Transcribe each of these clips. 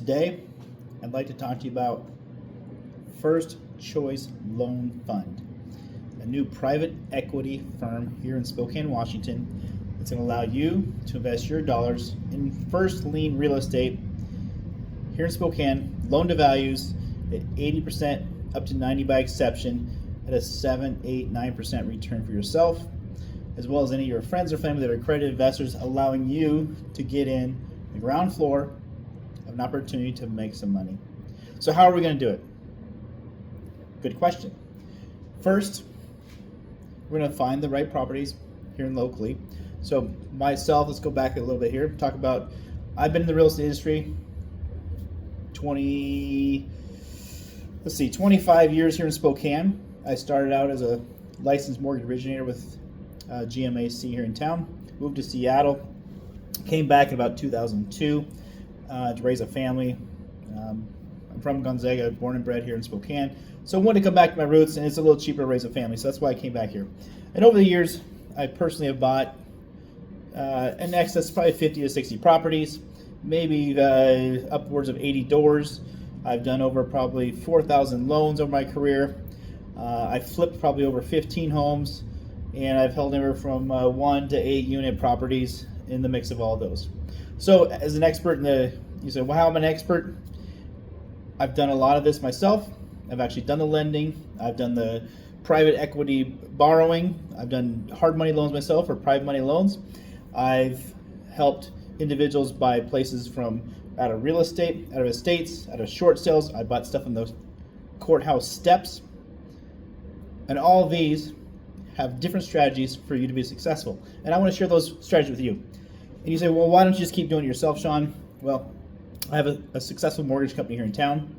Today, I'd like to talk to you about First Choice Loan Fund, a new private equity firm here in Spokane, Washington. It's going to allow you to invest your dollars in first lien real estate here in Spokane, loan to values at 80% up to 90 by exception at a 7, 8, 9% return for yourself, as well as any of your friends or family that are accredited investors, allowing you to get in the ground floor of an opportunity to make some money. So how are we going to do it? Good question. First, we're going to find the right properties here and locally. So myself, let's go back a little bit here, talk about, I've been in the real estate industry 25 years here in Spokane. I started out as a licensed mortgage originator with GMAC here in town, moved to Seattle, came back in about 2002 to raise a family. I'm from Gonzaga, born and bred here in Spokane, so I wanted to come back to my roots, and it's a little cheaper to raise a family, so that's why I came back here. And over the years, I personally have bought in excess probably 50 to 60 properties, maybe upwards of 80 doors. I've done over probably 4,000 loans over my career. I've flipped probably over 15 homes, and I've held anywhere from 1 to 8 unit properties in the mix of all those. So as an expert you say, well, how am I an expert? I've done a lot of this myself. I've actually done the lending. I've done the private equity borrowing. I've done hard money loans myself, or private money loans. I've helped individuals buy places from out of real estate, out of estates, out of short sales. I bought stuff on those courthouse steps. And all of these have different strategies for you to be successful. And I want to share those strategies with you. And you say, well, why don't you just keep doing it yourself, Sean? Well, I have a successful mortgage company here in town.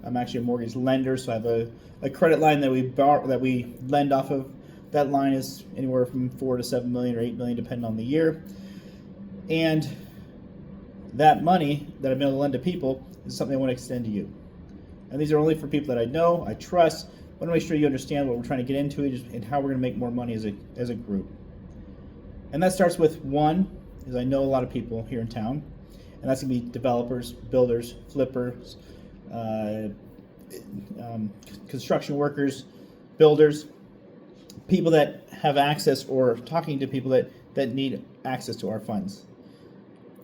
I'm actually a mortgage lender, so I have a credit line that we lend off of. That line is anywhere from 4 to 7 million or 8 million, depending on the year. And that money that I've been able to lend to people is something I want to extend to you. And these are only for people that I know, I trust. I want to make sure you understand what we're trying to get into and how we're going to make more money as a group. And that starts with, one, is I know a lot of people here in town, and that's going to be developers, builders, flippers, construction workers, builders, people that have access, or talking to people that need access to our funds.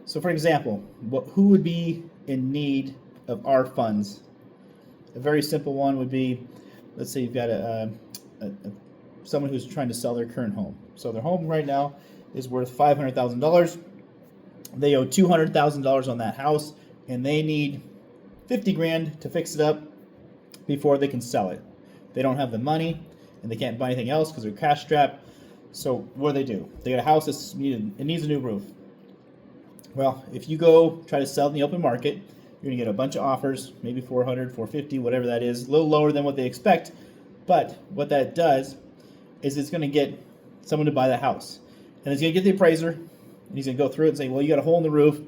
So for example, who would be in need of our funds? A very simple one would be, let's say you've got someone who's trying to sell their current home. So their home right now is worth $500,000. They owe $200,000 on that house, and they need 50 grand to fix it up before they can sell it. They don't have the money, and they can't buy anything else because they're cash strapped. So what do? They got a house that needs a new roof. Well, if you go try to sell in the open market, you're going to get a bunch of offers, maybe 400, 450, whatever that is, a little lower than what they expect. But what that does is it's going to get someone to buy the house. And it's going to get the appraiser, and he's going to go through it and say, well, you got a hole in the roof.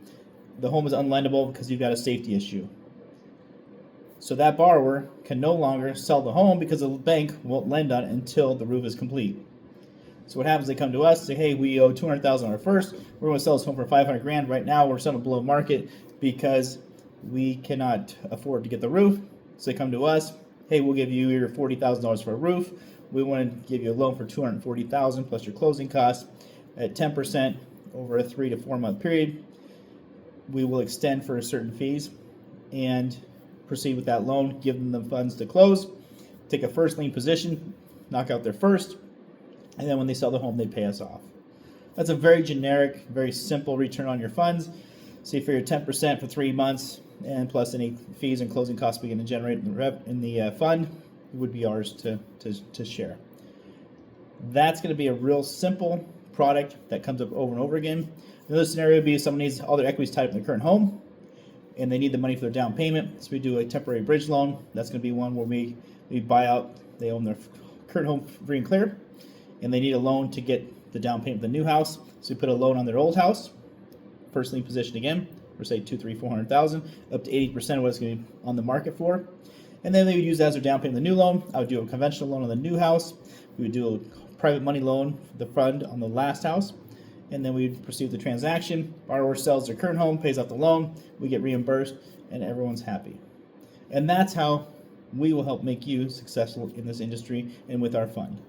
The home is unlendable because you've got a safety issue. So that borrower can no longer sell the home because the bank won't lend on it until the roof is complete. So what happens, they come to us and say, hey, we owe $200,000 on our first. We're going to sell this home for $500 grand. Right now we're selling below market because we cannot afford to get the roof. So they come to us, hey, we'll give you your $40,000 for a roof. We want to give you a loan for $240,000 plus your closing costs at 10% over a 3 to 4 month period. We will extend for certain fees and proceed with that loan, give them the funds to close, take a first lien position, knock out their first, and then when they sell the home, they pay us off. That's a very generic, very simple return on your funds. So you figure 10% for 3 months, and plus any fees and closing costs we're going to generate in the fund would be ours to share. That's going to be a real simple product that comes up over and over again. Another scenario would be someone needs all their equities tied up in their current home, and they need the money for their down payment. So we do a temporary bridge loan. That's going to be one where we buy out, they own their current home free and clear, and they need a loan to get the down payment of the new house. So we put a loan on their old house, first lien position again, for say 200,000, 300,000, 400,000, up to 80% of what it's going to be on the market for. And then they would use that as their down payment on the new loan. I would do a conventional loan on the new house. We would do a private money loan for the fund on the last house. and then we pursue the transaction. Borrower sells their current home, pays off the loan, we get reimbursed, and everyone's happy. And that's how we will help make you successful in this industry and with our fund.